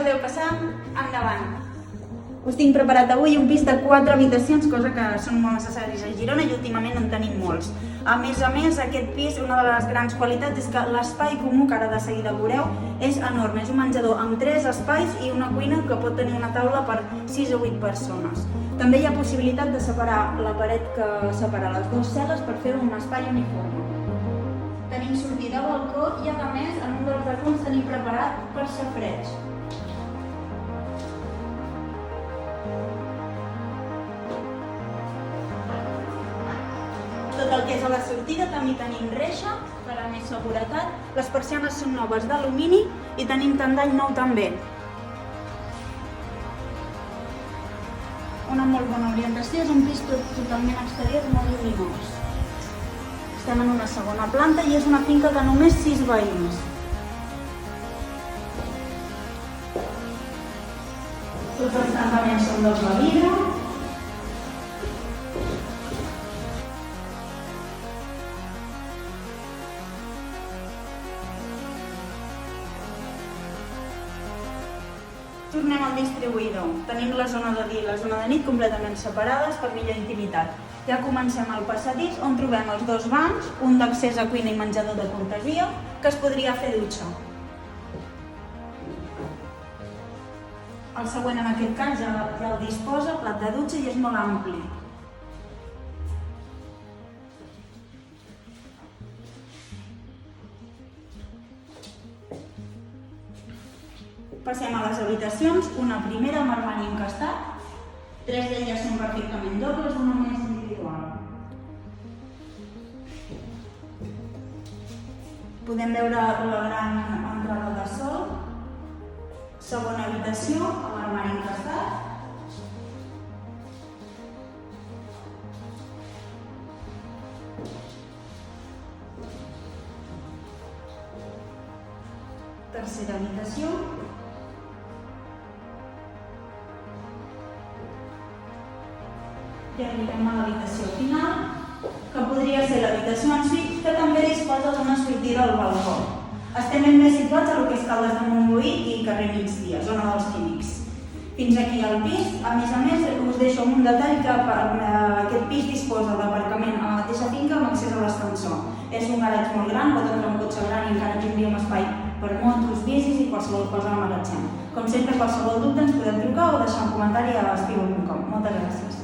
podeu passar, endavant. Us tinc preparat avui un pis de 4 habitacions, cosa que són molt necessaris a Girona i últimament en tenim molts. A més, aquest pis, una de les grans qualitats és que l'espai comú, que ara de seguida veureu, és enorme. És un menjador amb 3 espais i una cuina que pot tenir una taula per 6 o 8 persones. També hi ha possibilitat de separar la paret que separa les dues cel·les per fer un espai uniforme. Tenim sortida al balcó i, a més, en un dels racons tenim preparat per safareig. Tot el que és a la sortida també tenim reixa per a més seguretat. Les persianes són noves d'alumini i tenim tendall nou també. Una molt bona orientació, és un pis totalment exterior, molt lluminós. Estem en una segona planta i és una finca de només 6 veïns. Tots els tancaments són doble vidre. Tornem al distribuïdor. Tenim la zona de dia i la zona de nit completament separades per millor intimitat. Ja comencem al passadís, on trobem els 2 bancs, un d'accés a cuina i menjador de cortesia, que es podria fer dutxa. El següent, en aquest cas, ja el disposa, plat de dutxa, i és molt ampli. Passem a les habitacions, una primera amb armari encastat, 3 d'elles són perfectament dobles, una més individual. Podem veure la gran entrada de sol, segona habitació amb armari encastat, tercera habitació, i arribem a l'habitació final, que podria ser l'habitació en suite, que també disposa d'una sortida al balcó. Estem ben més situats a lo que és Caldes de Montbui i carrer Migdia, zona dels Químics. Fins aquí el pis. A més, us deixo un detall que aquest pis disposa d'aparcament a la mateixa finca amb accés a l'ascensor. És un garatge molt gran, pot entrar un cotxe gran i encara tindríem espai per motos, bicis i qualsevol cosa al magatzem. Com sempre, qualsevol dubte ens podem trucar o deixar un comentari a espigo.com. Moltes gràcies.